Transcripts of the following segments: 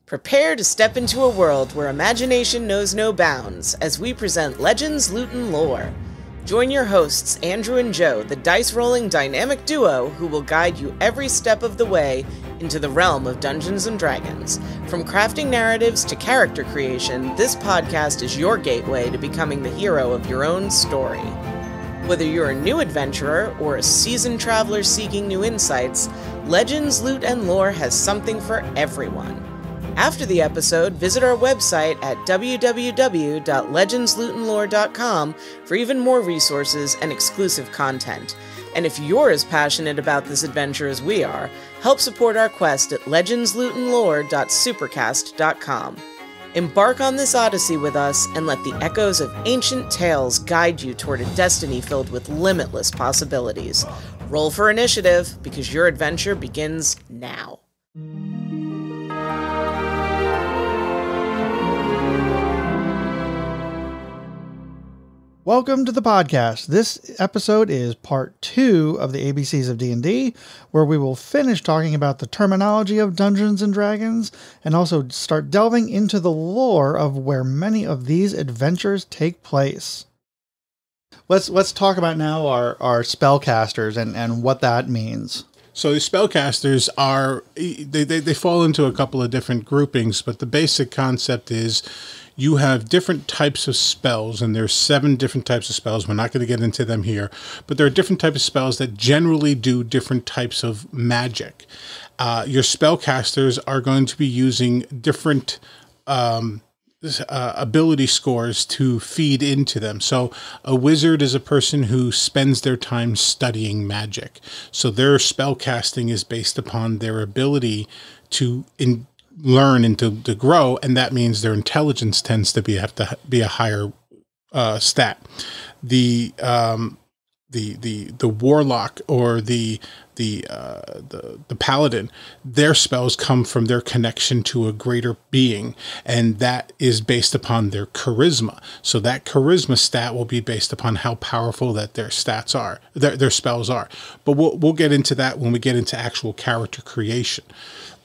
Prepare to step into a world where imagination knows no bounds as we present Legends, Loot, and Lore. Join your hosts, Andrew and Joe, the dice-rolling dynamic duo who will guide you every step of the way into the realm of Dungeons & Dragons. From crafting narratives to character creation, this podcast is your gateway to becoming the hero of your own story. Whether you're a new adventurer or a seasoned traveler seeking new insights, Legends, Loot, and Lore has something for everyone. After the episode, visit our website at www.legendslootandlore.com for even more resources and exclusive content. And if you're as passionate about this adventure as we are, help support our quest at legendslootandlore.supercast.com. Embark on this odyssey with us and let the echoes of ancient tales guide you toward a destiny filled with limitless possibilities. Roll for initiative, because your adventure begins now. Welcome to the podcast. This episode is part 2 of the ABCs of D&D, where we will finish talking about the terminology of Dungeons and Dragons and also start delving into the lore of where many of these adventures take place. Let's talk about now our spellcasters and what that means. So the spellcasters are, they fall into a couple of different groupings, but the basic concept is you have different types of spells, and there's 7 different types of spells. We're not going to get into them here, but there are different types of spells that generally do different types of magic. Your spellcasters are going to be using different ability scores to feed into them. So a wizard is a person who spends their time studying magic. So their spellcasting is based upon their ability to learn and to grow, and that means their intelligence tends to be have to be a higher stat. The warlock or the paladin, their spells come from their connection to a greater being, and that is based upon their charisma. So that charisma stat will be based upon how powerful that their stats are, their spells are. But we'll get into that when we get into actual character creation.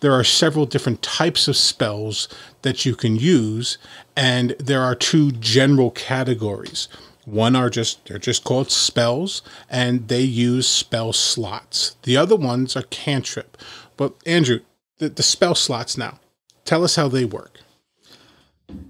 There are several different types of spells that you can use, and there are 2 general categories. One they're just called spells, and they use spell slots. The other ones are cantrip. But Andrew, the spell slots now, tell us how they work.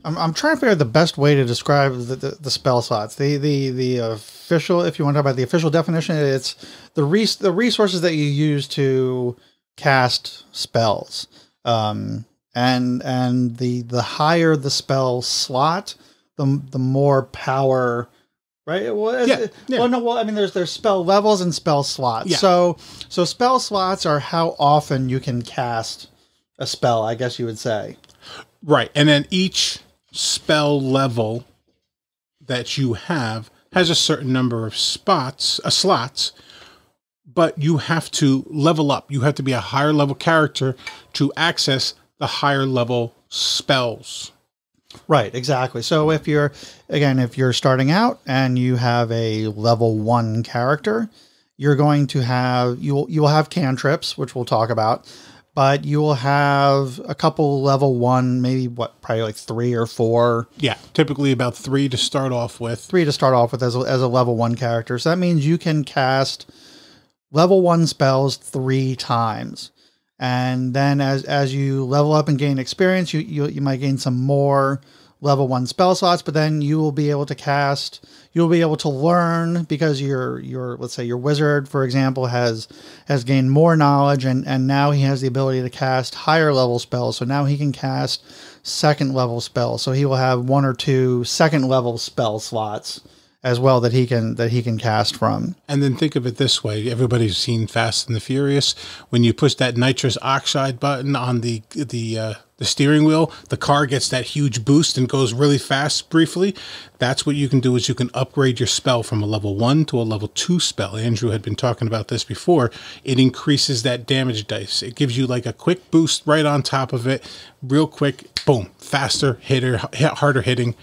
I'm trying to figure out the best way to describe the spell slots. The official, if you want to talk about the official definition, it's the resources that you use to cast spells. And the higher the spell slot, the more power. Right. Well, yeah. Well, I mean, there's spell levels and spell slots. Yeah. So spell slots are how often you can cast a spell, I guess you would say. Right. And then each spell level that you have has a certain number of slots, but you have to level up. You have to be a higher level character to access the higher level spells. Right, exactly. So if you're starting out and you have a level 1 character, you're going to have, you will have cantrips, which we'll talk about, but you will have a couple level 1, maybe probably like 3 or 4. Yeah, typically about 3 to start off with. 3 to start off with as a level 1 character. So that means you can cast level 1 spells 3 times. And then as you level up and gain experience, you might gain some more level 1 spell slots, but then you will be able to learn, because let's say your wizard, for example, has gained more knowledge, and now he has the ability to cast higher level spells. So now he can cast 2nd level spells. So he will have 1 or 2 2nd level spell slots as well that he can cast from. And then think of it this way. Everybody's seen Fast and the Furious. When you push that nitrous oxide button on the steering wheel, the car gets that huge boost and goes really fast briefly. That's what you can do, is you can upgrade your spell from a level 1 to a level 2 spell. Andrew had been talking about this before. It increases that damage dice. It gives you like a quick boost right on top of it. Real quick, boom, faster, harder hitting.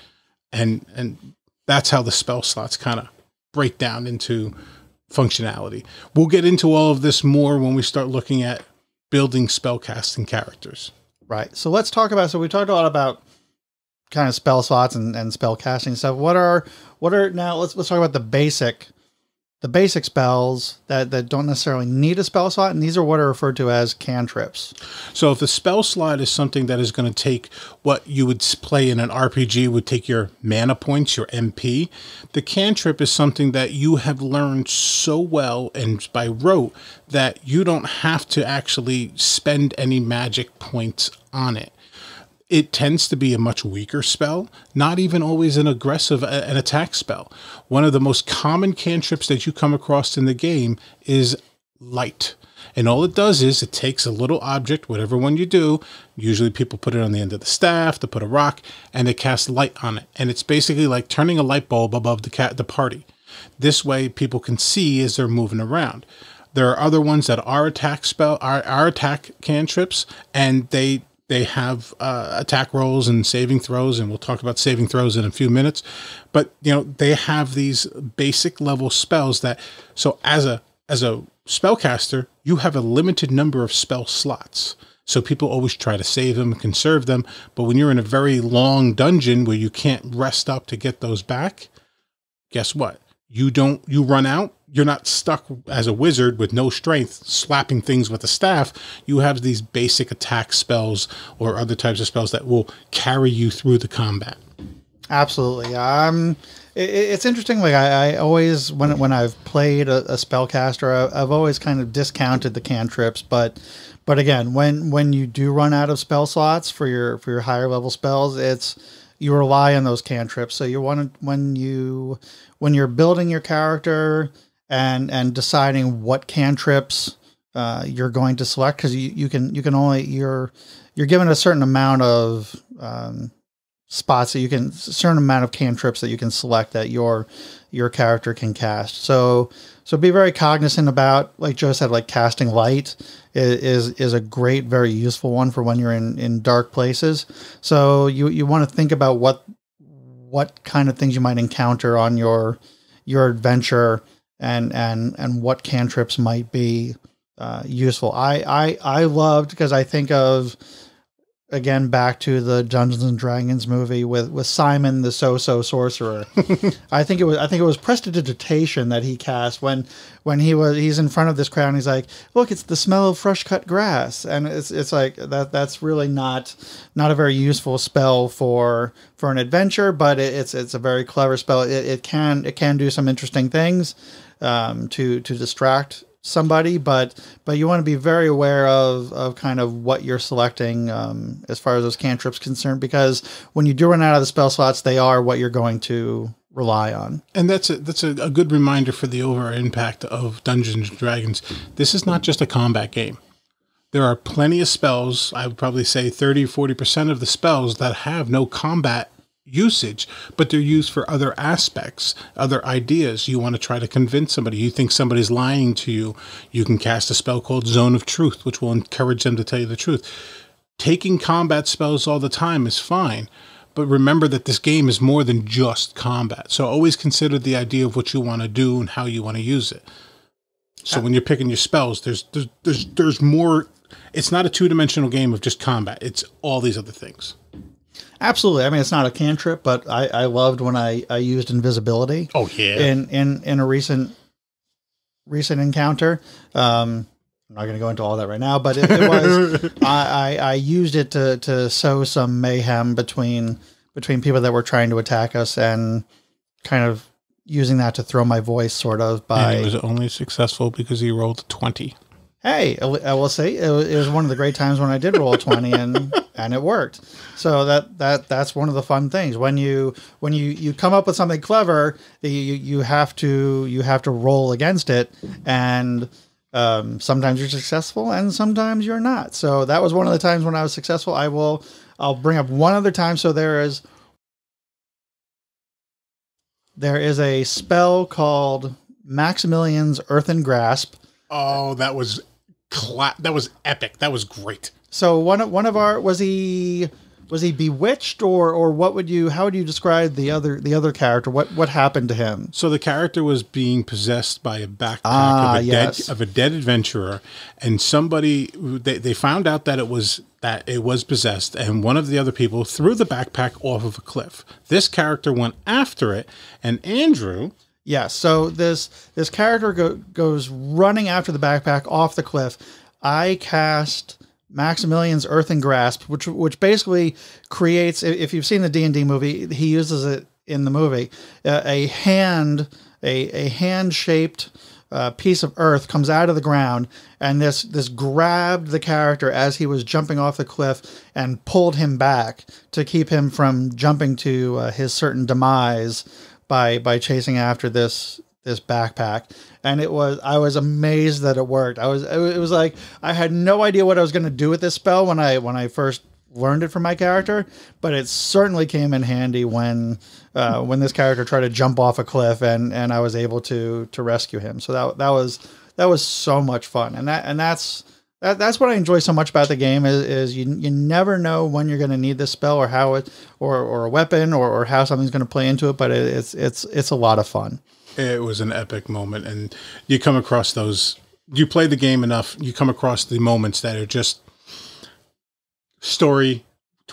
And that's how the spell slots kind of break down into functionality. We'll get into all of this more when we start looking at building spellcasting characters. Right. So let's talk about. So we talked a lot about kind of spell slots and spell casting stuff. What are now? Let's talk about the basic spells that don't necessarily need a spell slot, and these are what are referred to as cantrips. So if the spell slot is something that is going to take what you would play in an RPG, would take your mana points, your MP, the cantrip is something that you have learned so well and by rote that you don't have to actually spend any magic points on it. It tends to be a much weaker spell, not even always an aggressive, an attack spell. One of the most common cantrips that you come across in the game is light. And all it does is it takes a little object, whatever one you do, usually people put it on the end of the staff, to put a rock, and they cast light on it. And it's basically like turning a light bulb above the party. This way people can see as they're moving around. There are other ones that are attack cantrips, and they have attack rolls and saving throws, and we'll talk about saving throws in a few minutes. But they have these basic level spells that. So as a spellcaster, you have a limited number of spell slots. So people always try to save them and conserve them. But when you're in a very long dungeon where you can't rest up to get those back, guess what? You run out. You're not stuck as a wizard with no strength slapping things with a staff. You have these basic attack spells or other types of spells that will carry you through the combat. Absolutely. It's interesting. Like I always, when I've played a spellcaster, I've always kind of discounted the cantrips. But again, when you do run out of spell slots for your higher level spells, you rely on those cantrips. So you want to, when you're building your character and deciding what cantrips you're going to select, because you can only you're given a certain amount of spots that a certain amount of cantrips that you can select that your character can cast. So be very cognizant about, like Joe said, like casting light is a great, very useful one for when you're in dark places. So you want to think about what kind of things you might encounter on your adventure and what cantrips might be useful. I loved, because I think of, again, back to the Dungeons and Dragons movie with Simon the So-So Sorcerer. I think it was Prestidigitation that he cast when he's in front of this crowd and he's like, look, it's the smell of fresh cut grass. And it's like that's really not a very useful spell for an adventure, but it's a very clever spell. It can do some interesting things to distract somebody, but you want to be very aware of kind of what you're selecting as far as those cantrips concerned, because when you do run out of the spell slots, they are what you're going to rely on. And that's a good reminder for the overall impact of Dungeons and Dragons. This is not just a combat game. There are plenty of spells, I would probably say 30-40% of the spells that have no combat usage, but they're used for other aspects, other ideas. You want to try to convince somebody. You think somebody's lying to you. You can cast a spell called Zone of Truth, which will encourage them to tell you the truth. Taking combat spells all the time is fine, but remember that this game is more than just combat. So always consider the idea of what you want to do and how you want to use it. So when you're picking your spells, there's more. It's not a two-dimensional game of just combat. It's all these other things. Absolutely. I mean, it's not a cantrip, but I loved when I used invisibility. Oh yeah. In a recent encounter. I'm not going to go into all that right now, but it was I used it to sow some mayhem between people that were trying to attack us, and kind of using that to throw my voice sort of by. And it was only successful because he rolled a 20. Hey, I will say it was one of the great times when I did roll a 20 and it worked. So that's one of the fun things when you come up with something clever, you have to roll against it, and sometimes you're successful and sometimes you're not. So that was one of the times when I was successful. I'll bring up one other time. So there is a spell called Maximilian's Earthen Grasp. Oh, that was epic. That was great. So one of our was he Was he bewitched, or what would you? How would you describe the other character? What happened to him? So the character was being possessed by a Ah, backpack yes. of a dead adventurer, and somebody they found out that it was possessed, and one of the other people threw the backpack off of a cliff. This character went after it, and Andrew. Yeah, so this character goes running after the backpack off the cliff. I cast Maximilian's Earthen Grasp, which basically creates, if you've seen the D&D movie, he uses it in the movie, a hand-shaped piece of earth comes out of the ground, and this grabbed the character as he was jumping off the cliff and pulled him back to keep him from jumping to his certain demise by chasing after this backpack. And I was amazed that it worked. It was like I had no idea what I was going to do with this spell when I first learned it from my character, but it certainly came in handy when this character tried to jump off a cliff, and I was able to rescue him. So that was so much fun. And that's what I enjoy so much about the game is you never know when you're going to need this spell or how it or a weapon or how something's going to play into it, but it's a lot of fun. It was an epic moment, and you come across those. You play the game enough, you come across the moments that are just story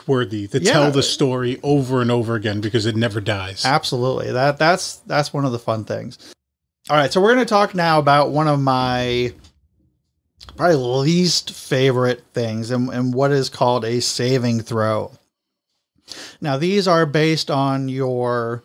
worthy to tell the story over and over again because it never dies. Absolutely, that's one of the fun things. All right, so we're going to talk now about one of my probably least favorite things, and what is called a saving throw. Now, these are based on your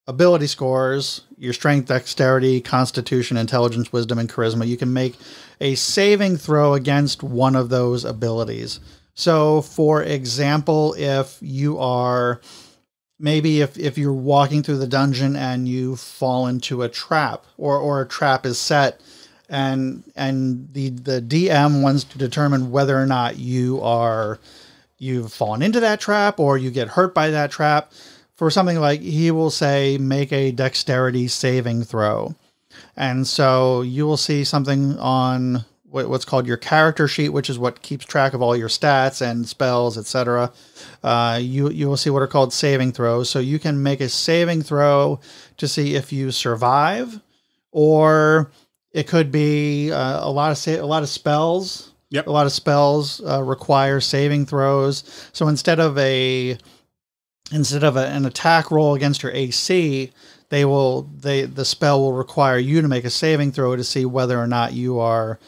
ability scores, your strength, dexterity, constitution, intelligence, wisdom, and charisma. You can make a saving throw against one of those abilities. So, for example, if you are maybe if you're walking through the dungeon and you fall into a trap, or a trap is set, and the DM wants to determine whether or not you've fallen into that trap or you get hurt by that trap. For something like, he will say, make a dexterity saving throw. And so you will see something on what's called your character sheet, which is what keeps track of all your stats and spells, etc. You will see what are called saving throws. So you can make a saving throw to see if you survive, or it could be a lot of spells. Yep. A lot of spells require saving throws. So instead of an attack roll against your AC, the spell will require you to make a saving throw to see whether or not you are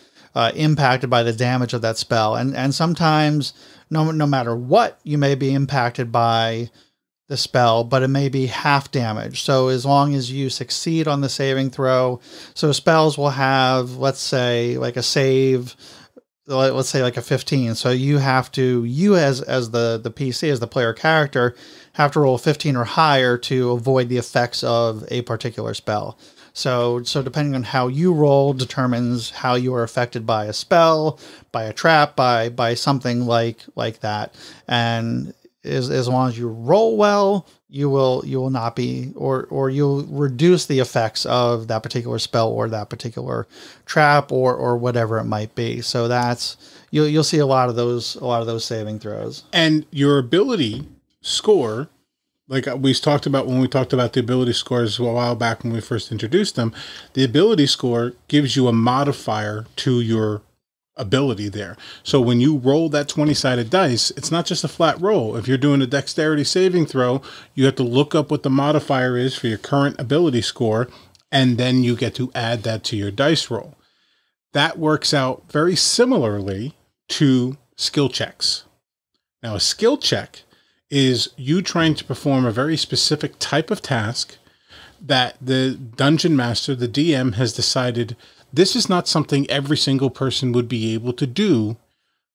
impacted by the damage of that spell. And sometimes, no matter what, you may be impacted by the spell, but it may be half damage. So as long as you succeed on the saving throw, so spells will have, let's say, like a save, let's say like a 15. So you have to, as the PC, as the player character, have to roll 15 or higher to avoid the effects of a particular spell. So depending on how you roll determines how you are affected by a spell, by a trap, by something like that. And as long as you roll well, you will not be, or you'll reduce the effects of that particular spell or that particular trap or whatever it might be. So that's you'll see a lot of those saving throws. And your ability score, like we talked about when we talked about the ability scores a while back when we first introduced them, the ability score gives you a modifier to your ability there. So when you roll that 20-sided dice, it's not just a flat roll. If you're doing a dexterity saving throw, you have to look up what the modifier is for your current ability score, and then you get to add that to your dice roll. That works out very similarly to skill checks. Now, a skill check is you trying to perform a very specific type of task that the dungeon master, the DM, has decided this is not something every single person would be able to do,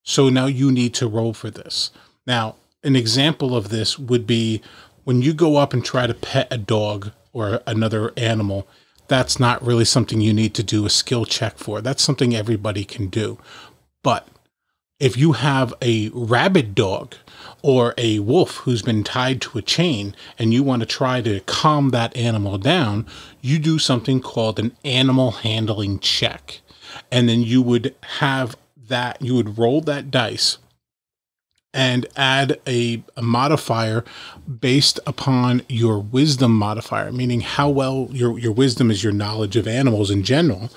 so now you need to roll for this. Now, an example of this would be when you go up and try to pet a dog or another animal, that's not really something you need to do a skill check for. That's something everybody can do. But if you have a rabid dog or a wolf who's been tied to a chain and you want to try to calm that animal down, you do something called an animal handling check. And then you would have that, you would roll that dice and add a modifier based upon your wisdom modifier, meaning how well your wisdom is your knowledge of animals in general.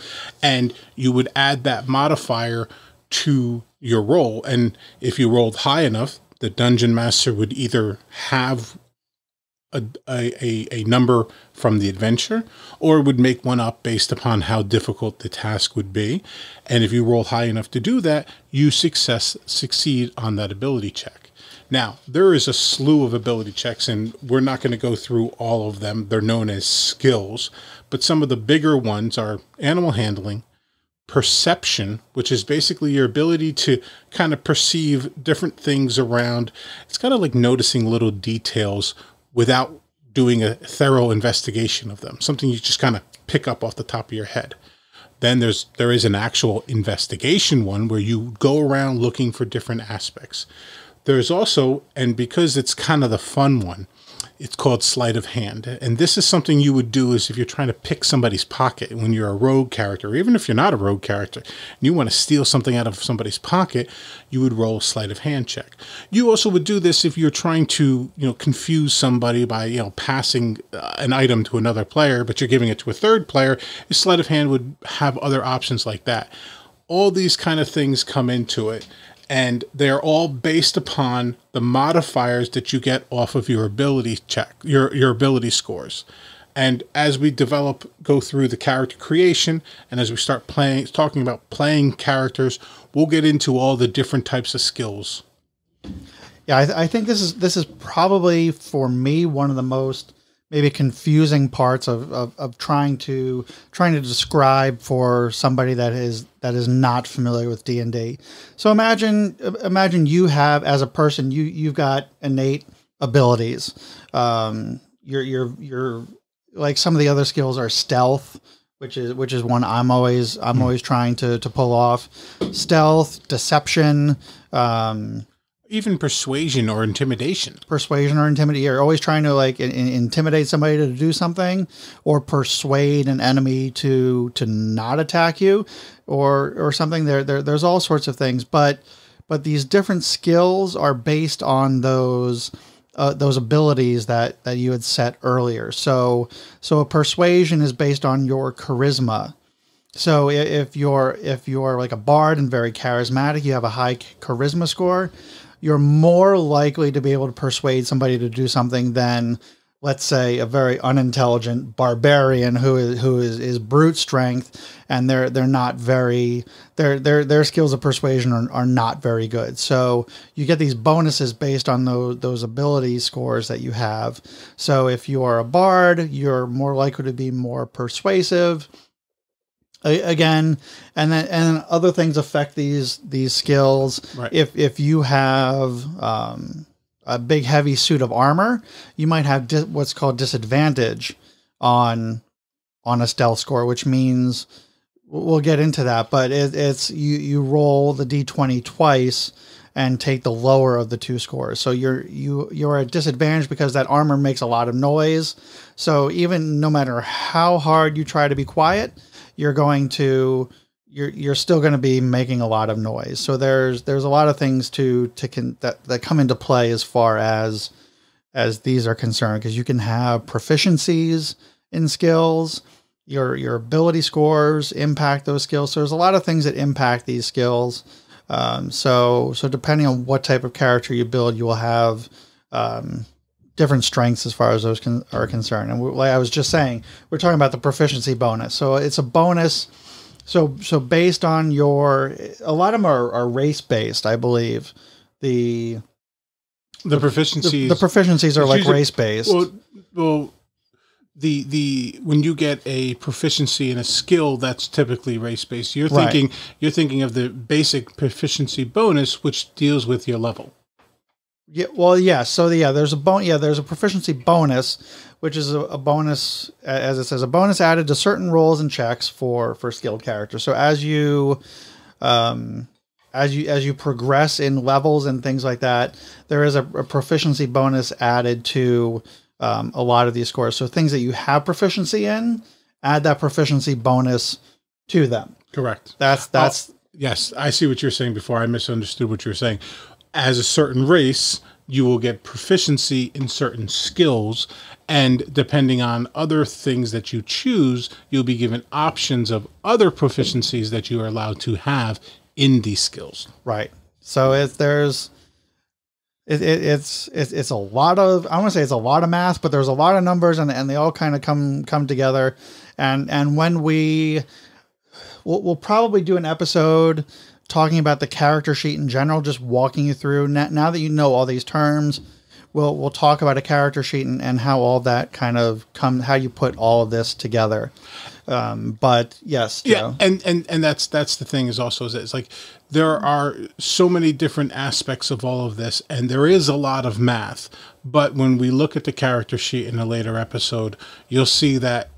And you would add that modifier to your roll. And if you rolled high enough, the dungeon master would either have a number from the adventure, or would make one up based upon how difficult the task would be. And if you roll high enough to do that, you succeed on that ability check. Now, there is a slew of ability checks, and we're not going to go through all of them. They're known as skills, but some of the bigger ones are animal handling, perception, which is basically your ability to kind of perceive different things around. It's kind of like noticing little details without doing a thorough investigation of them, something you just kind of pick up off the top of your head. Then there is an actual investigation one where you go around looking for different aspects. There's also, and because it's kind of the fun one, it's called sleight of hand. And this is something you would do is if you're trying to pick somebody's pocket when you're a rogue character, or even if you're not a rogue character, and you want to steal something out of somebody's pocket, you would roll a sleight of hand check. You also would do this if you're trying to, confuse somebody by, passing an item to another player, but you're giving it to a third player. Your sleight of hand would have other options like that. All these kind of things come into it. And they're all based upon the modifiers that you get off of your ability check, your ability scores. And as we go through the character creation, and as we start talking about playing characters, we'll get into all the different types of skills. Yeah, I think this is probably for me one of the most maybe confusing parts of trying to describe for somebody that is not familiar with D&D. So imagine you have, as a person, you've got innate abilities. You're like, some of the other skills are stealth, which is one I'm always trying to pull off. Stealth, deception, even persuasion or intimidation. You're always trying to intimidate somebody to do something, or persuade an enemy to not attack you, or something. There's all sorts of things, but these different skills are based on those abilities that you had set earlier. So a persuasion is based on your charisma. So if you're like a bard and very charismatic, you have a high charisma score, you're more likely to be able to persuade somebody to do something than, let's say, a very unintelligent barbarian who is brute strength, and they're not very, their skills of persuasion are not very good. So you get these bonuses based on those ability scores that you have. So if you are a bard, you're more likely to be more persuasive. Again, and then other things affect these skills. Right. If you have a big heavy suit of armor, you might have what's called disadvantage on a stealth score, which means we'll get into that. But it's you roll the d20 twice and take the lower of the two scores. So you're at disadvantage because that armor makes a lot of noise. So even no matter how hard you try to be quiet, you're still going to be making a lot of noise. So there's a lot of things that come into play as far as these are concerned, because you can have proficiencies in skills, your ability scores impact those skills. So there's a lot of things that impact these skills. So depending on what type of character you build, you will have different strengths as far as those are concerned. And like I was just saying, we're talking about the proficiency bonus. So it's a bonus. So based on a lot of them are race based, I believe. The proficiencies are like race based. Well, when you get a proficiency in a skill, that's typically race based. You're thinking of the basic proficiency bonus, which deals with your level. Yeah, well, yeah. So there's a proficiency bonus, which is a bonus, as it says, a bonus added to certain rolls and checks for skilled characters. So as you progress in levels and things like that, there is a proficiency bonus added to a lot of these scores. So things that you have proficiency in, add that proficiency bonus to them. Correct. That's yes, I see what you're saying. Before I misunderstood what you were saying. as a certain race, you will get proficiency in certain skills. And depending on other things that you choose, you'll be given options of other proficiencies that you are allowed to have in these skills. Right. So it's a lot of, I want to say it's a lot of math, but there's a lot of numbers and they all kind of come together. And when we'll probably do an episode talking about the character sheet in general, just walking you through now that you know all these terms. We'll talk about a character sheet and how all that kind of how you put all of this together. But yes, Joe. Yeah, and that's the thing is also is it's like there are so many different aspects of all of this, and there is a lot of math. But when we look at the character sheet in a later episode, you'll see that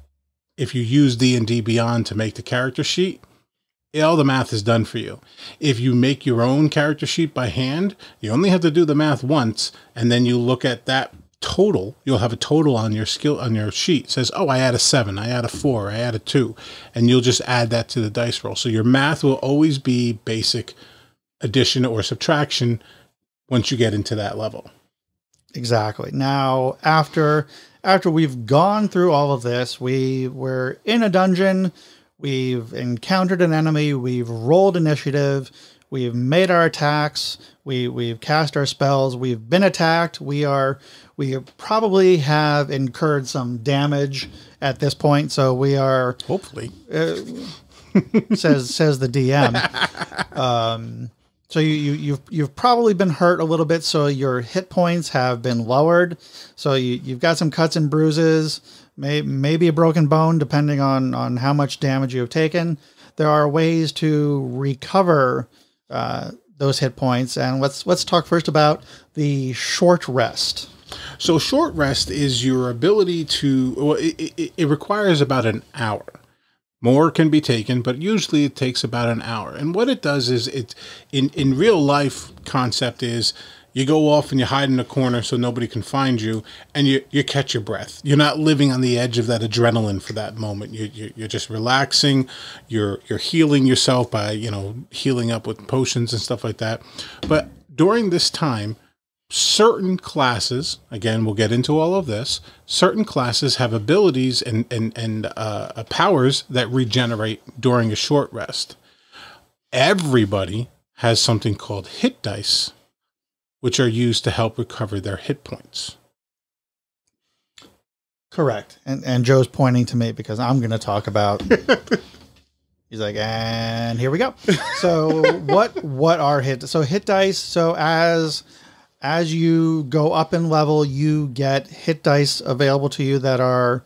if you use D&D Beyond to make the character sheet, all the math is done for you. If you make your own character sheet by hand, you only have to do the math once, and then you look at that total. You'll have a total on your on your sheet. It says, oh, I add a 7, I add a 4, I add a 2, and you'll just add that to the dice roll. So your math will always be basic addition or subtraction once you get into that level. Exactly. Now, after we've gone through all of this, we're in a dungeon. We've encountered an enemy. We've rolled initiative. We've made our attacks. We've cast our spells. We've been attacked. We probably have incurred some damage at this point. So we are hopefully says the DM. So you've probably been hurt a little bit. So your hit points have been lowered. So you've got some cuts and bruises. Maybe a broken bone, depending on how much damage you have taken. There are ways to recover those hit points, and let's talk first about the short rest. So short rest is your ability to. Well, it requires about an hour. More can be taken, but usually it takes about an hour. And what it does is it in real life concept is. You go off and you hide in a corner so nobody can find you, and you catch your breath. You're not living on the edge of that adrenaline for that moment. You're just relaxing. You're healing yourself by healing up with potions and stuff like that. But during this time, certain classes, again, we'll get into all of this. Certain classes have abilities and powers that regenerate during a short rest. Everybody has something called hit dice, which are used to help recover their hit points. Correct. And Joe's pointing to me because I'm going to talk about. He's like, and here we go. So what are hit? So hit dice. So as you go up in level, you get hit dice available to you that are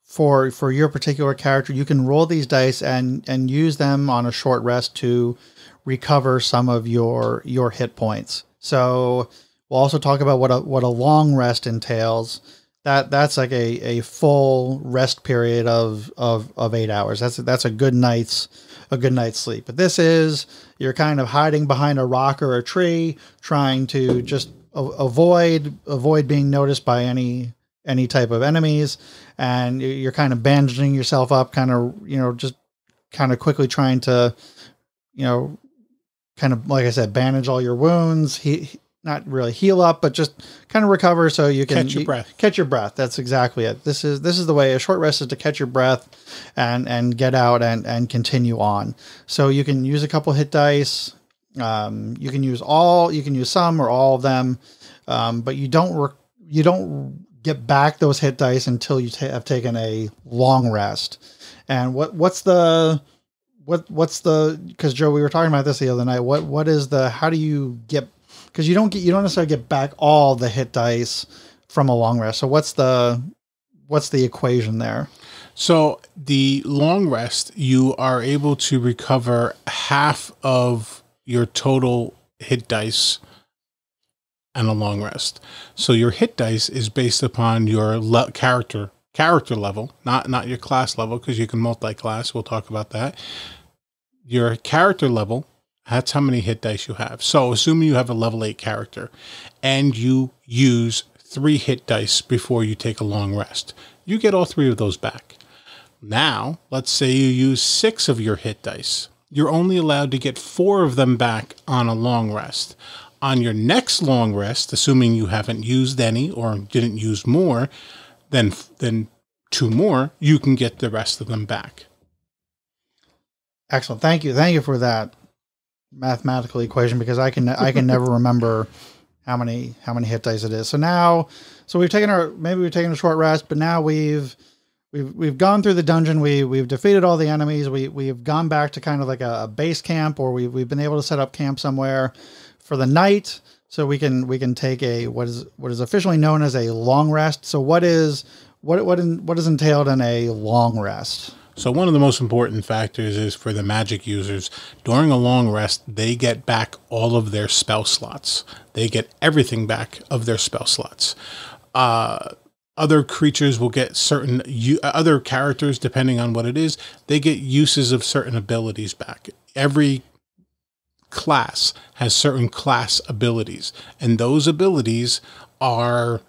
for your particular character. You can roll these dice and use them on a short rest to recover some of your hit points. So we'll also talk about what a long rest entails. That's like a full rest period of 8 hours. That's a good night's sleep. But this is you're kind of hiding behind a rock or a tree, trying to just avoid being noticed by any type of enemies, and you're kind of bandaging yourself up, kind of just kind of quickly trying to kind of, like I said, bandage all your wounds. Not really heal up, but just kind of recover so you can catch your breath. That's exactly it. This is the way. A short rest is to catch your breath and get out and continue on. So you can use a couple hit dice. You can use some or all of them, but you don't get back those hit dice until you have taken a long rest. And what's the because Joe, we were talking about this the other night. How do you get, because you don't necessarily get back all the hit dice from a long rest. So what's the equation there? So the long rest, you are able to recover half of your total hit dice and a long rest. So your hit dice is based upon your character level, not your class level, because you can multi-class. We'll talk about that. Your character level, that's how many hit dice you have. So assuming you have a level 8 character and you use 3 hit dice before you take a long rest, you get all 3 of those back. Now, let's say you use 6 of your hit dice you're only allowed to get 4 of them back on a long rest. On your next long rest, assuming you haven't used any or didn't use more than 2 more, you can get the rest of them back. Excellent. Thank you for that mathematical equation, because I can never remember how many hit dice it is. So we've taken a short rest, but now we've gone through the dungeon. We've defeated all the enemies. We've gone back to kind of like a base camp, or we've been able to set up camp somewhere for the night, so we can take what is officially known as a long rest. So what is entailed in a long rest? So one of the most important factors is for the magic users, during a long rest, they get back all of their spell slots. They get everything back of their spell slots. Other creatures will get other characters, depending on what it is, they get uses of certain abilities back. Every class has certain class abilities, and those abilities are,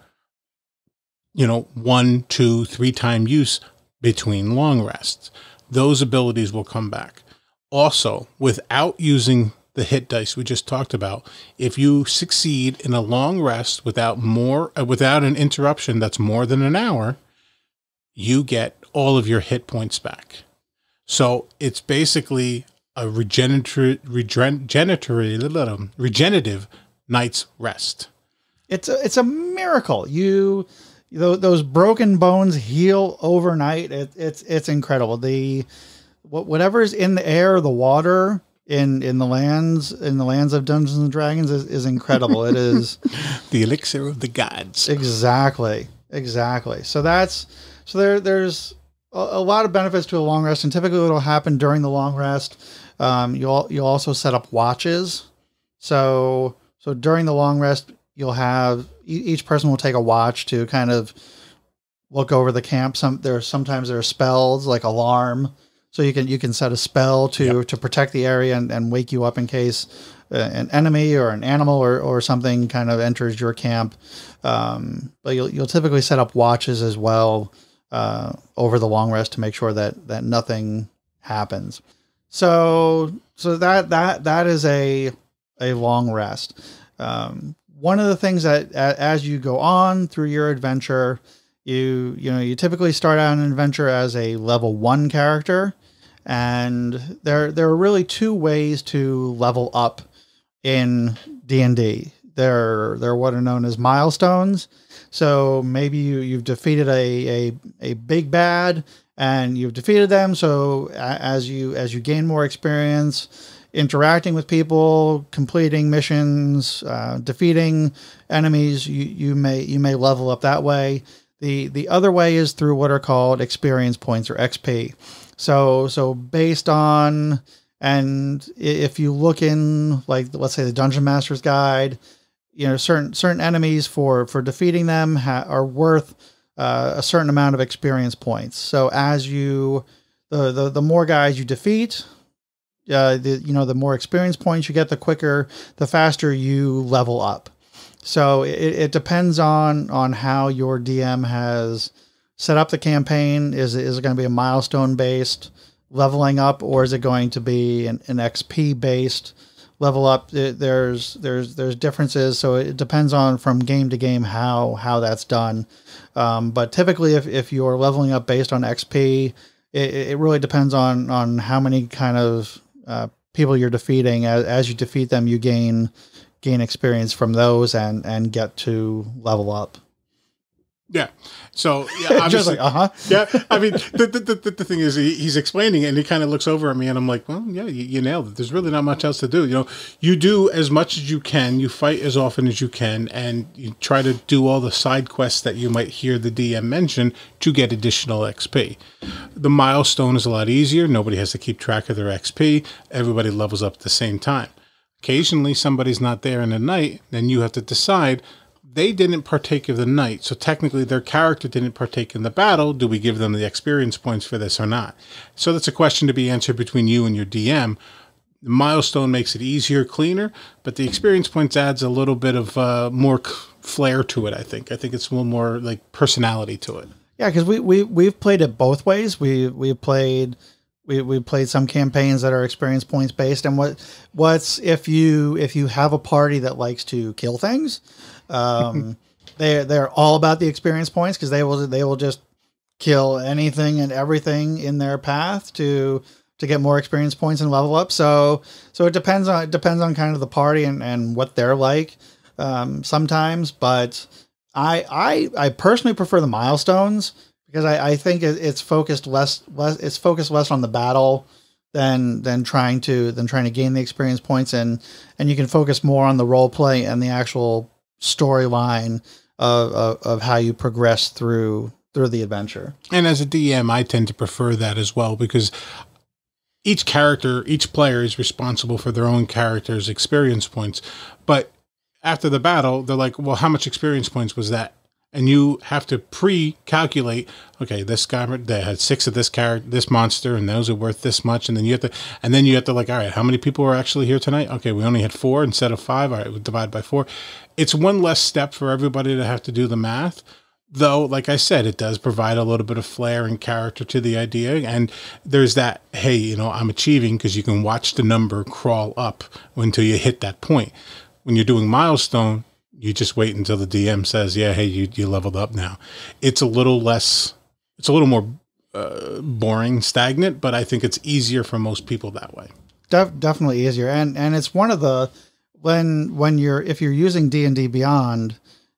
1, 2, 3 time use between long rests. Those abilities will come back. Also, without using the hit dice we just talked about, if you succeed in a long rest without an interruption that's more than an hour, you get all of your hit points back. So it's basically a regenerative night's rest. It's a miracle. Those broken bones heal overnight. It's incredible. Whatever's in the air, the water in the lands of Dungeons and Dragons is incredible. It is the elixir of the gods. Exactly. So there's a lot of benefits to a long rest, and typically what'll happen during the long rest, you'll also set up watches. So during the long rest, you'll have each person will take a watch to kind of look over the camp. Sometimes there are spells like alarm, so you can set a spell to protect the area and wake you up in case an enemy or an animal or something kind of enters your camp. But you'll typically set up watches as well over the long rest to make sure that nothing happens. So that is a long rest. One of the things that as you go on through your adventure, you typically start out an adventure as a level 1 character, and there are really 2 ways to level up in D&D. There are what are known as milestones. So maybe you've defeated a big bad, and you've defeated them. So as you gain more experience interacting with people, completing missions, defeating enemies, you may level up that way. The other way is through what are called experience points, or XP. So based on, and if you look in, like, let's say the Dungeon Master's Guide, certain enemies for defeating them are worth a certain amount of experience points. So as the more guys you defeat, the more experience points you get, the faster you level up. So it depends on how your DM has set up the campaign. Is it going to be a milestone based leveling up, or is it going to be an XP based level up? There's differences. So it depends on from game to game how that's done. But typically if you're leveling up based on XP, it really depends on how many kind of people you're defeating. As you defeat them, you gain experience from those and get to level up. Yeah. So yeah, obviously, just like, yeah. I mean, the thing is, he's explaining it, and he kind of looks over at me, and I'm like, well, yeah, you nailed it. There's really not much else to do. You do as much as you can, you fight as often as you can, and you try to do all the side quests that you might hear the DM mention to get additional XP. The milestone is a lot easier. Nobody has to keep track of their XP. Everybody levels up at the same time. Occasionally, somebody's not there in the night, then you have to decide. They didn't partake of the night, so technically their character didn't partake in the battle. Do we give them the experience points for this or not? So that's a question to be answered between you and your DM. The milestone makes it easier, cleaner, but the experience points adds a little bit of more flair to it, I think. I think it's a little more like personality to it. Yeah, because we've played it both ways. We've played We played some campaigns that are experience points based, and what's if you have a party that likes to kill things, they're all about the experience points, because they will just kill anything and everything in their path to get more experience points and level up. So it depends on kind of the party and what they're like sometimes, but I personally prefer the milestones, because I think it's focused less on the battle than trying to gain the experience points, and you can focus more on the role play and the actual storyline of how you progress through the adventure. And as a DM, I tend to prefer that as well, because each player is responsible for their own character's experience points. But after the battle, they're like, well, how much experience points was that? And you have to pre-calculate, okay, this guy, they had 6 of this monster, and those are worth this much. And then you have to like, all right, how many people were actually here tonight? Okay, we only had 4 instead of 5. All right, we divide by 4. It's one less step for everybody to have to do the math. Though, like I said, it does provide a little bit of flair and character to the idea. And there's that, hey, I'm achieving, because you can watch the number crawl up until you hit that point. When you're doing milestone, you just wait until the DM says, yeah, hey, you leveled up now. It's a little more boring, stagnant, but I think it's easier for most people that way. Definitely easier. And it's one of the, if you're using D&D Beyond,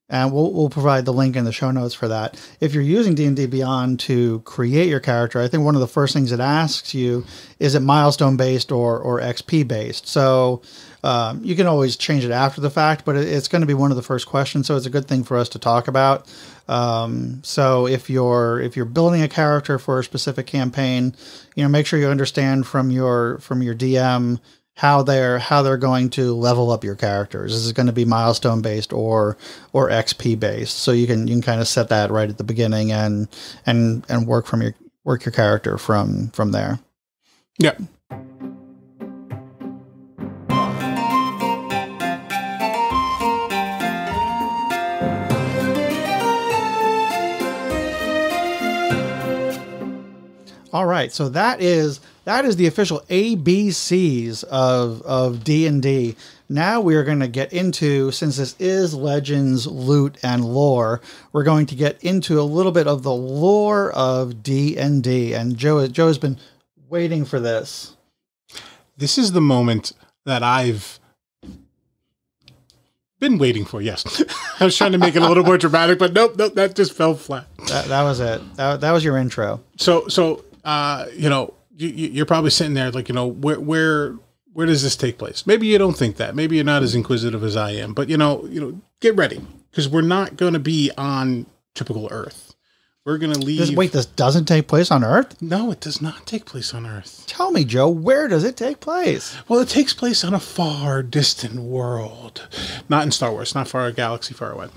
and we'll provide the link in the show notes for that. If you're using D&D Beyond to create your character, I think one of the first things it asks you, is it milestone based or XP based? So you can always change it after the fact, but it's going to be one of the first questions. So it's a good thing for us to talk about. So if you're building a character for a specific campaign, make sure you understand from your DM how they're going to level up your characters. Is it going to be milestone based or XP based? So you can kind of set that right at the beginning and work your character from there. Yeah. All right, so that is the official ABCs of D&D. Now we are going to get into, since this is Legends, Loot, and Lore, we're going to get into a little bit of the lore of D&D. And Joe has been waiting for this. This is the moment that I've been waiting for, yes. I was trying to make it a little more dramatic, but nope, that just fell flat. That was it. That was your intro. So you're probably sitting there like, where does this take place? Maybe you don't think that. Maybe you're not as inquisitive as I am. But get ready, because we're not going to be on typical Earth. We're going to leave. This doesn't take place on Earth? No, it does not take place on Earth. Tell me, Joe, where does it take place? Well, it takes place on a far distant world. Not in Star Wars, not far, a galaxy far away.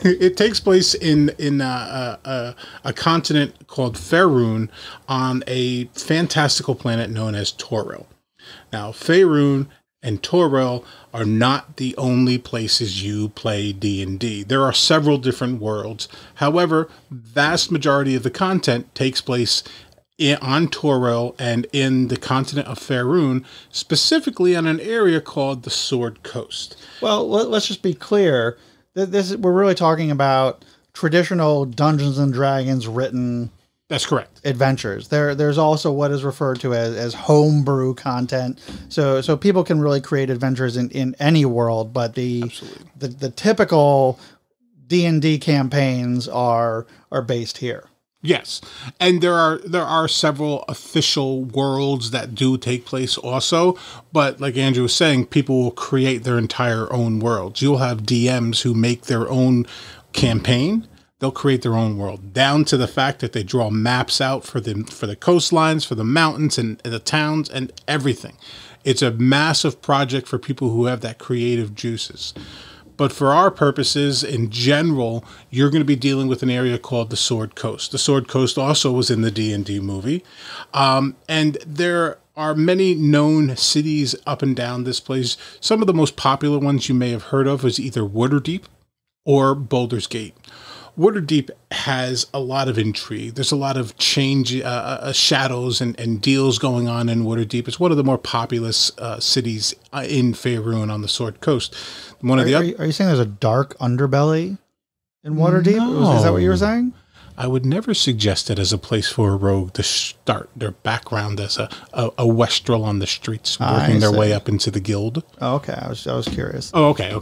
It takes place in a continent called Faerun on a fantastical planet known as Toril. Now, Faerun and Toril are not the only places you play D&D. There are several different worlds. However, vast majority of the content takes place on Toril and in the continent of Faerun, specifically on an area called the Sword Coast. Well, let's just be clear. We're really talking about traditional Dungeons and Dragons written. That's correct. Adventures. There's also what is referred to as homebrew content. So people can really create adventures in any world, but the typical D&D campaigns are based here. Yes, and there are several official worlds that do take place also, but like Andrew was saying, people will create their entire own worlds. You'll have DMs who make their own campaign. They'll create their own world, down to the fact that they draw maps out for the coastlines, for the mountains and the towns and everything. It's a massive project for people who have that creative juices. But for our purposes, in general, you're going to be dealing with an area called the Sword Coast. The Sword Coast also was in the D&D movie. And there are many known cities up and down this place. Some of the most popular ones you may have heard of is either Waterdeep or Baldur's Gate. Waterdeep has a lot of intrigue. There's a lot of change, shadows and deals going on in Waterdeep. It's one of the more populous cities in Faerun on the Sword Coast. One of the are you saying there's a dark underbelly in Waterdeep? No. Is that what you were saying? I would never suggest it as a place for a rogue to start their background as a wastrel on the streets, working their way up into the guild. Oh, okay. I was curious. Oh, okay.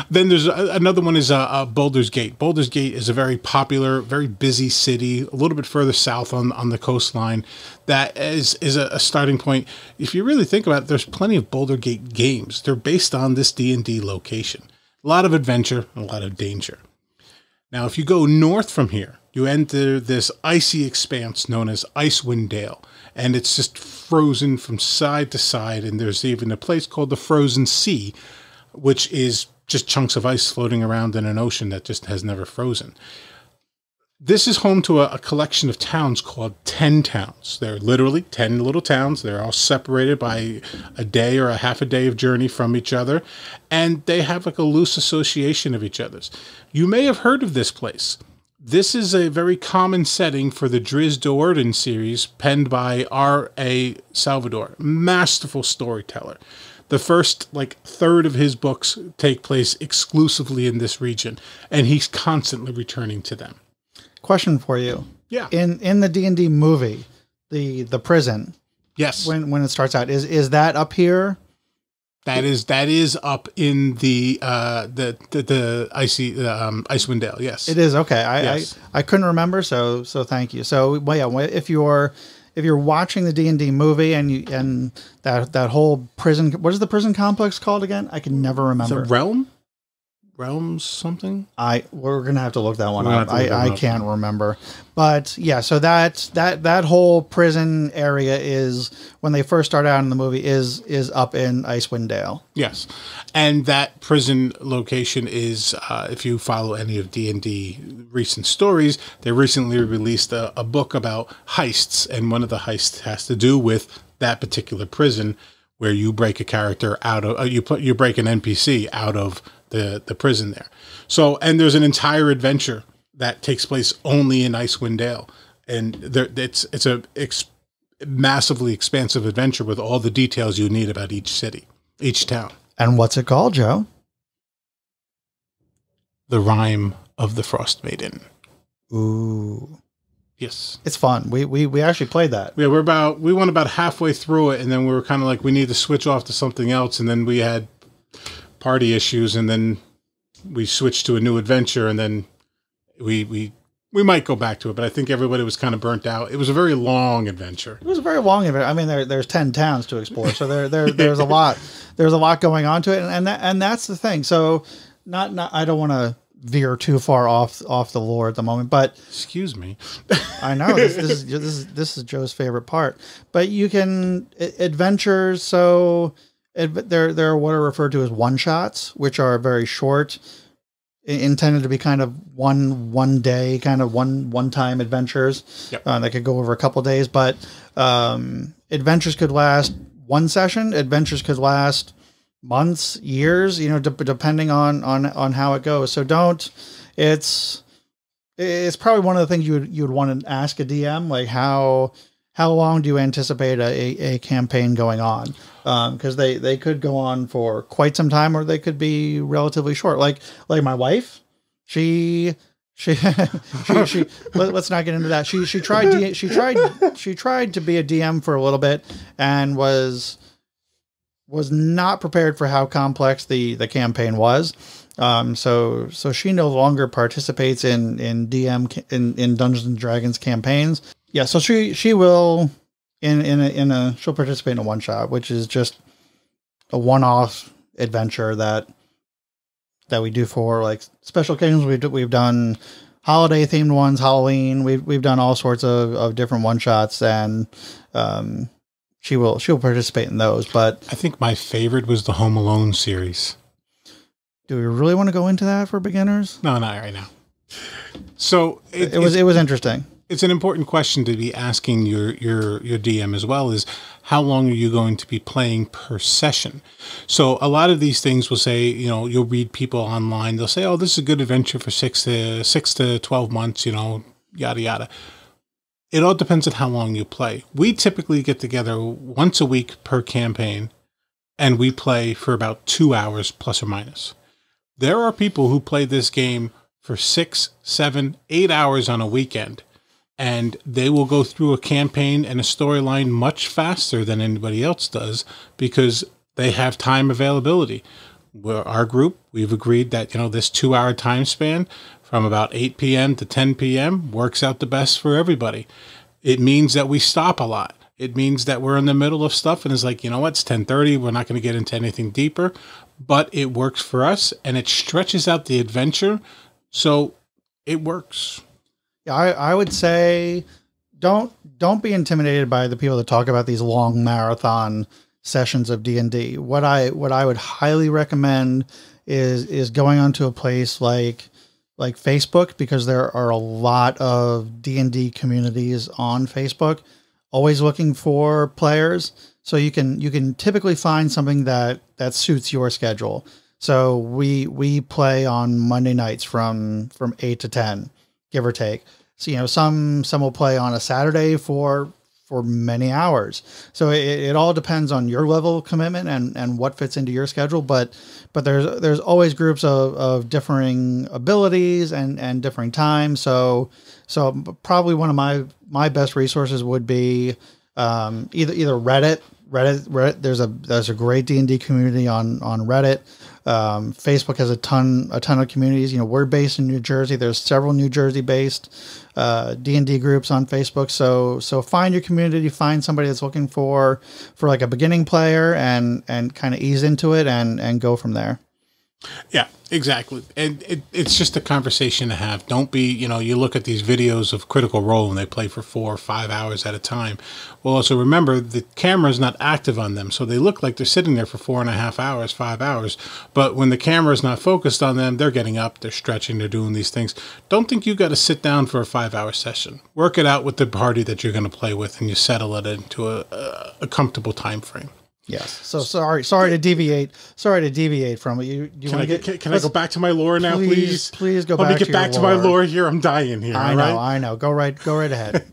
Then there's another one is Baldur's Gate. Baldur's Gate is a very popular, very busy city, a little bit further south on the coastline. That is a starting point. If you really think about it, there's plenty of Baldur's Gate games. They're based on this D&D location. A lot of adventure, a lot of danger. Now, if you go north from here, you enter this icy expanse known as Icewind Dale, and it's just frozen from side to side, and there's even a place called the Frozen Sea, which is just chunks of ice floating around in an ocean that just has never frozen. This is home to a collection of towns called 10 towns. They're literally 10 little towns. They're all separated by a day or a half a day of journey from each other, and they have like a loose association of each other's. You may have heard of this place. This is a very common setting for the Drizzt Do'Urden series penned by R.A. Salvador, masterful storyteller. The first third of his books take place exclusively in this region, and he's constantly returning to them. Question for you. Yeah. In the D&D movie, the prison. Yes. When it starts out, is that up here? That is up in the icy Icewind Dale. Yes, it is. Okay, Yes. I couldn't remember, so thank you. So if you're watching the D&D movie and that whole prison, what is the prison complex called again? I can never remember. Is it Realms something? We're gonna have to look that one up. I can't remember, but yeah. So that whole prison area is, when they first start out in the movie, is up in Icewind Dale. Yes, and that prison location is, if you follow any of D&D recent stories, they recently released a book about heists, and one of the heists has to do with that particular prison, where you break a character out of you break an NPC out of the prison there. So, and there's an entire adventure that takes place only in Icewind Dale, and it's a massively expansive adventure with all the details you need about each city, each town. And what's it called, Joe? The Rime of the Frost Maiden. Ooh. Yes. It's fun. We actually played that. Yeah, we went about halfway through it, and then we were kind of like, we need to switch off to something else, and then we had party issues, and then we switched to a new adventure, and then we might go back to it, but I think everybody was kind of burnt out. It was a very long adventure. It was a very long adventure. I mean, there's 10 towns to explore, so there's a lot. There's a lot going on to it, and that's the thing. So not I don't want to veer too far off the lore at the moment, but excuse me. I know this is Joe's favorite part. But you can adventures. So there are what are referred to as one shots, which are very short, intended to be kind of one day, kind of one time adventures. Yep. That could go over a couple days, but adventures could last one session. Adventures could last months, years, depending on how it goes. So it's probably one of the things you would want to ask a DM, like how long do you anticipate a campaign going on? Because they could go on for quite some time, or they could be relatively short. Like my wife, she let's not get into that. She tried to be a DM for a little bit, and was not prepared for how complex the campaign was. So she no longer participates in DM in Dungeons and Dragons campaigns. Yeah, so she will she'll participate in a one shot, which is just a one-off adventure that we do for like special occasions. We've done holiday themed ones, Halloween. We've done all sorts of different one shots, and she'll participate in those. But I think my favorite was the Home Alone series. Do we really want to go into that for beginners? No, not right now. So it was interesting. it's an important question to be asking your DM as well, is how long are you going to be playing per session? So a lot of these things will say, you know, you'll read people online, they'll say, oh, this is a good adventure for 6 to 12 months, you know, yada, yada. It all depends on how long you play. We typically get together once a week per campaign, and we play for about 2 hours plus or minus. There are people who play this game for 6, 7, 8 hours on a weekend, and they will go through a campaign and a storyline much faster than anybody else does because they have time availability. Our group, we've agreed that, you know, this 2-hour time span from about 8 p.m. to 10 p.m. works out the best for everybody. It means that we stop a lot. It means that we're in the middle of stuff and it's like, you know what, it's 10:30. We're not going to get into anything deeper, but it works for us and it stretches out the adventure. So it works. Yeah, I would say don't be intimidated by the people that talk about these long marathon sessions of D&D. What I would highly recommend is going onto a place like Facebook, because there are a lot of D&D communities on Facebook, always looking for players. So you can typically find something that suits your schedule. So we play on Monday nights from 8 to 10, give or take. So, you know, some will play on a Saturday for many hours. So it all depends on your level of commitment and what fits into your schedule. But there's always groups of differing abilities and differing times. So probably one of my best resources would be either Reddit. There's a great D&D community on Reddit. Facebook has a ton of communities. You know, we're based in New Jersey. There's several New Jersey based D&D groups on Facebook. So find your community, find somebody that's looking for like a beginning player and kind of ease into it and go from there. Yeah, exactly. And it's just a conversation to have. Don't be, you know, you look at these videos of Critical Role and they play for 4 or 5 hours at a time. Well, also remember the camera is not active on them. So they look like they're sitting there for 4.5 hours, 5 hours. But when the camera is not focused on them, they're getting up, they're stretching, they're doing these things. Don't think you got to sit down for a 5-hour session. Work it out with the party that you're going to play with and you settle it into a comfortable time frame. Yes. So sorry to deviate from it. Can I go back to my lore now, please? Please go back. Let me get back to my lore here. I'm dying here. I know. Go right ahead.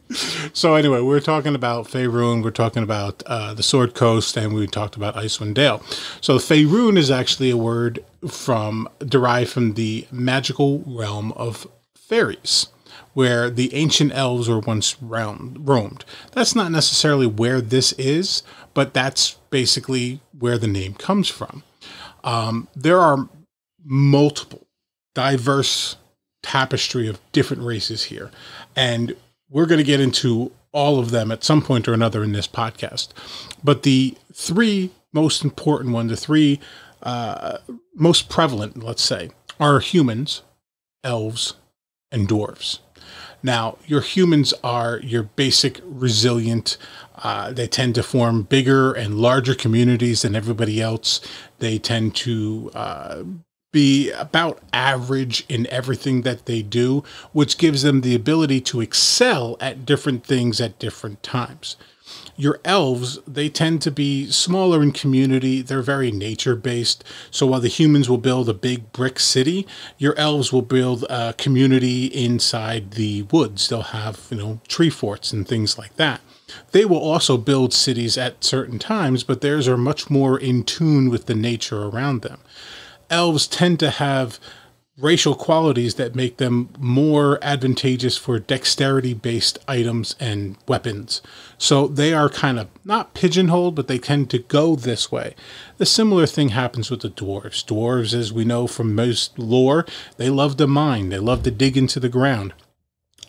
So anyway, we're talking about Faerun. We're talking about the Sword Coast, and we talked about Icewind Dale. So Faerun is actually a word derived from the magical realm of fairies, where the ancient elves were once roamed. That's not necessarily where this is, but that's basically where the name comes from. There are multiple, diverse tapestry of different races here, and we're going to get into all of them at some point or another in this podcast. But the 3 most important ones, the 3 most prevalent, let's say, are humans, elves, and dwarves. Now, your humans are your basic resilient. They tend to form bigger and larger communities than everybody else. They tend to be about average in everything that they do, which gives them the ability to excel at different things at different times. Your elves, they tend to be smaller in community. They're very nature-based. So while the humans will build a big brick city, your elves will build a community inside the woods. They'll have, you know, tree forts and things like that. They will also build cities at certain times, but theirs are much more in tune with the nature around them. Elves tend to have racial qualities that make them more advantageous for dexterity-based items and weapons. So they are kind of not pigeonholed, but they tend to go this way. The similar thing happens with the dwarves. Dwarves, as we know from most lore, they love to mine. They love to dig into the ground.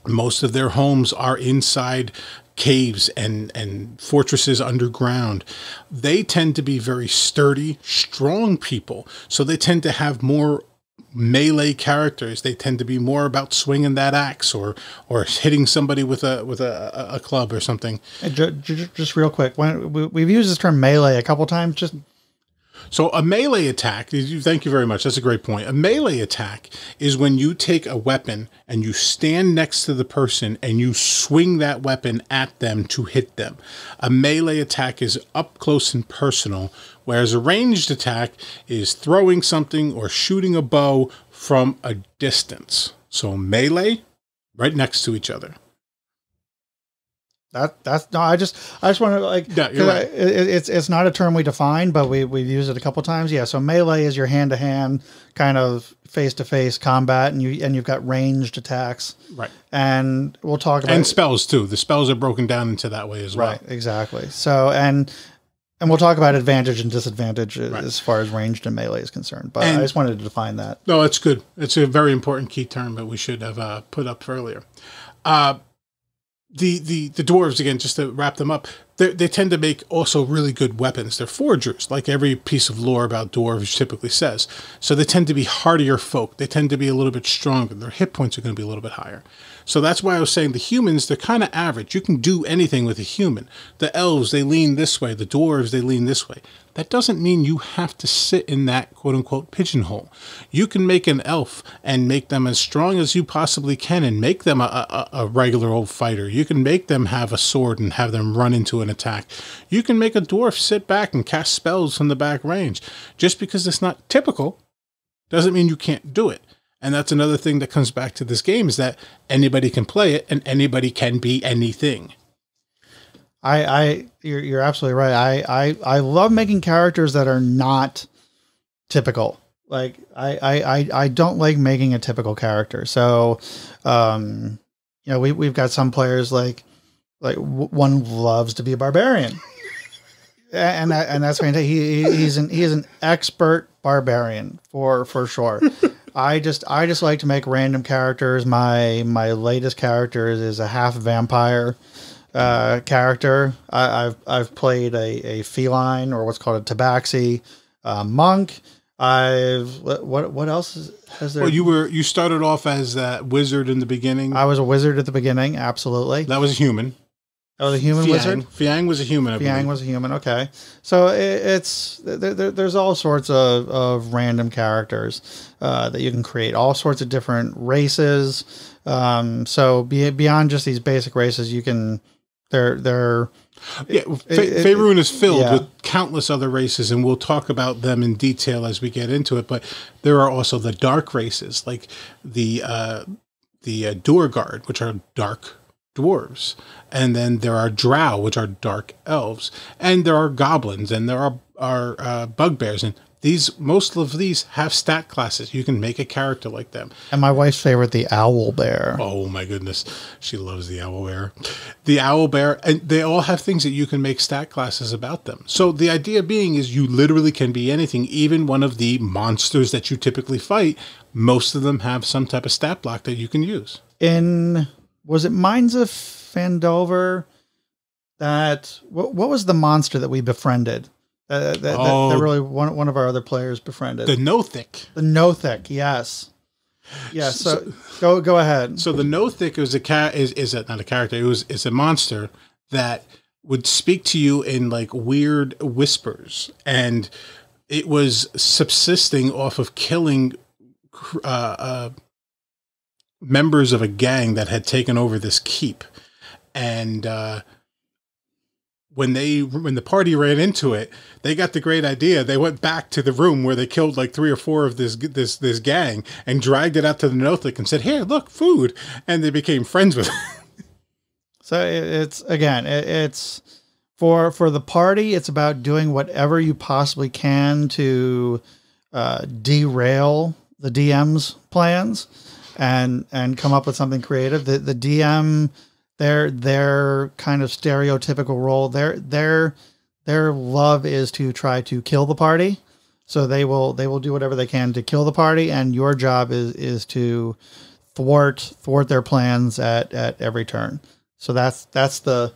Most of their homes are inside caves and fortresses underground. They tend to be very sturdy, strong people. So they tend to have more melee characters. They tend to be more about swinging that axe or hitting somebody with a club or something. Just real quick, we've used this term melee a couple times. So a melee attack, thank you very much. That's a great point. A melee attack is when you take a weapon and you stand next to the person and you swing that weapon at them to hit them. A melee attack is up close and personal, whereas a ranged attack is throwing something or shooting a bow from a distance. So melee, right next to each other. That's no. I just want to like. Yeah, you're right. It's not a term we define, but we've used it a couple times. Yeah. So melee is your hand to hand kind of face to face combat, and you've got ranged attacks. Right. And we'll talk about spells too. The spells are broken down into that way as well. Right. Exactly. So and we'll talk about advantage and disadvantage as far as ranged and melee is concerned. But I just wanted to define that. No, it's good. It's a very important key term that we should have put up earlier. The dwarves, again, just to wrap them up, they tend to make also really good weapons. They're forgers, like every piece of lore about dwarves typically says. So they tend to be hardier folk. They tend to be a little bit stronger. Their hit points are going to be a little bit higher. So that's why I was saying the humans, they're kind of average. You can do anything with a human. The elves, they lean this way. The dwarves, they lean this way. That doesn't mean you have to sit in that quote-unquote pigeonhole. You can make an elf and make them as strong as you possibly can and make them a regular old fighter. You can make them have a sword and have them run into an attack. You can make a dwarf sit back and cast spells from the back range. Just because it's not typical doesn't mean you can't do it. And that's another thing that comes back to this game is that anybody can play it and anybody can be anything. You're absolutely right. I love making characters that are not typical. Like I don't like making a typical character. So, we've got some players like one loves to be a barbarian, and that's fantastic. He's an expert barbarian for sure. I just like to make random characters. My latest character is a half vampire character. I've played a feline, or what's called a tabaxi, monk. What else has there? Well, you started off as that wizard in the beginning. I was a wizard at the beginning. Absolutely. That was a human. That was a human wizard. Fiang was a human. Fiang was a human. Okay, so there's all sorts of random characters that you can create. All sorts of different races. So beyond just these basic races, you can. Faerun is filled with countless other races, and we'll talk about them in detail as we get into it. But there are also the dark races, like the Duergard, which are dark dwarves, and then there are drow, which are dark elves, and there are goblins, and there are bugbears, and most of these have stat classes. You can make a character like them. And my wife's favorite, the owl bear. Oh my goodness, she loves the owl bear. The owl bear, and they all have things that you can make stat classes about them. So the idea being is you literally can be anything, even one of the monsters that you typically fight. Most of them have some type of stat block that you can use. Was it Mines of Phandelver? What was the monster that we befriended? That really one of our other players befriended. The Nothik. The Nothik, yes. Yes. So go ahead. So the Nothik is not a character. It's a monster that would speak to you in like weird whispers, and it was subsisting off of killing members of a gang that had taken over this keep, and when the party ran into it, they got the great idea. They went back to the room where they killed like 3 or 4 of this gang and dragged it out to the Nothik and said, "Here, look, food," and they became friends with it. So it's for the party. It's about doing whatever you possibly can to derail the DM's plans and come up with something creative. The DM. Their kind of stereotypical role, their love is to try to kill the party. So they will do whatever they can to kill the party, and your job is to thwart their plans at every turn. So that's the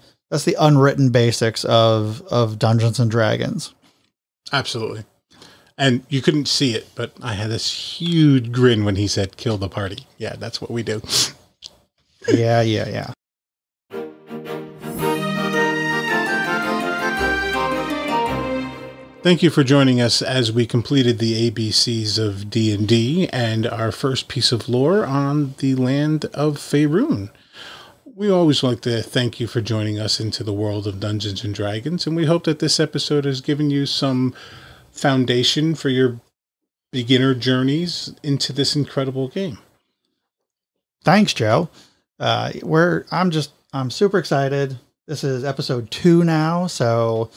unwritten basics of Dungeons and Dragons. Absolutely. And you couldn't see it, but I had this huge grin when he said kill the party. Yeah, that's what we do. Yeah. Thank you for joining us as we completed the ABCs of D&D and our first piece of lore on the land of Faerun. We always like to thank you for joining us into the world of Dungeons & Dragons, and we hope that this episode has given you some foundation for your beginner journeys into this incredible game. Thanks, Joe. I'm super excited. This is episode 2 now, so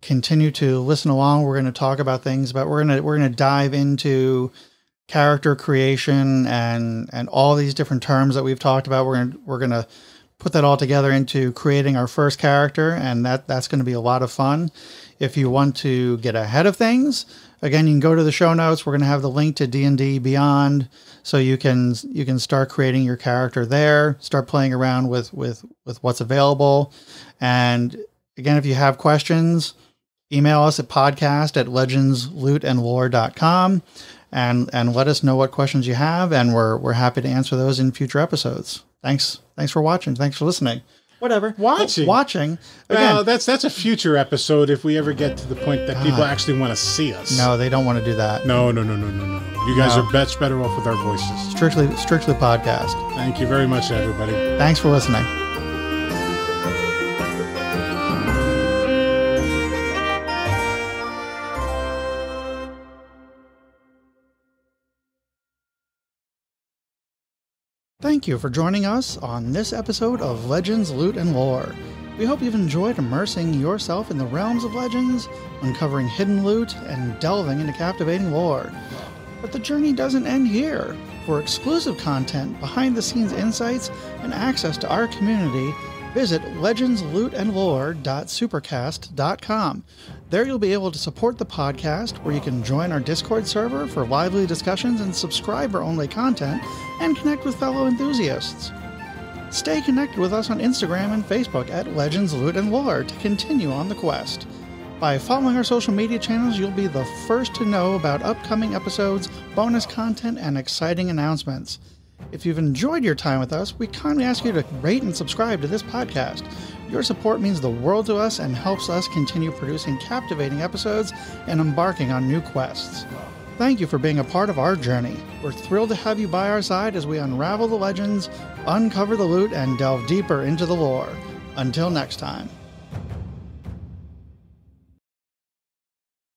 continue to listen along. We're going to talk about things, but we're going to dive into character creation and all these different terms that we've talked about. We're going to put that all together into creating our first character, and that's going to be a lot of fun. If you want to get ahead of things, again, you can go to the show notes. We're going to have the link to D&D Beyond, so you can start creating your character there, start playing around with what's available. And again, if you have questions, email us at podcast@legendslootandlore.com and let us know what questions you have, and we're happy to answer those in future episodes. Thanks for watching. Thanks for listening. Whatever. Watching. Well, that's a future episode if we ever get to the point that people actually want to see us. No, they don't want to do that. No. You guys are much better off with our voices. Strictly podcast. Thank you very much, everybody. Thanks for listening. Thank you for joining us on this episode of Legends, Loot, and Lore. We hope you've enjoyed immersing yourself in the realms of legends, uncovering hidden loot, and delving into captivating lore. But the journey doesn't end here. For exclusive content, behind-the-scenes insights, and access to our community, visit legendslootandlore.supercast.com. There you'll be able to support the podcast, where you can join our Discord server for lively discussions and subscriber-only content, and connect with fellow enthusiasts. Stay connected with us on Instagram and Facebook at Legends, Loot, and Lore to continue on the quest. By following our social media channels, you'll be the first to know about upcoming episodes, bonus content, and exciting announcements. If you've enjoyed your time with us, we kindly ask you to rate and subscribe to this podcast. Your support means the world to us and helps us continue producing captivating episodes and embarking on new quests. Thank you for being a part of our journey. We're thrilled to have you by our side as we unravel the legends, uncover the loot, and delve deeper into the lore. Until next time.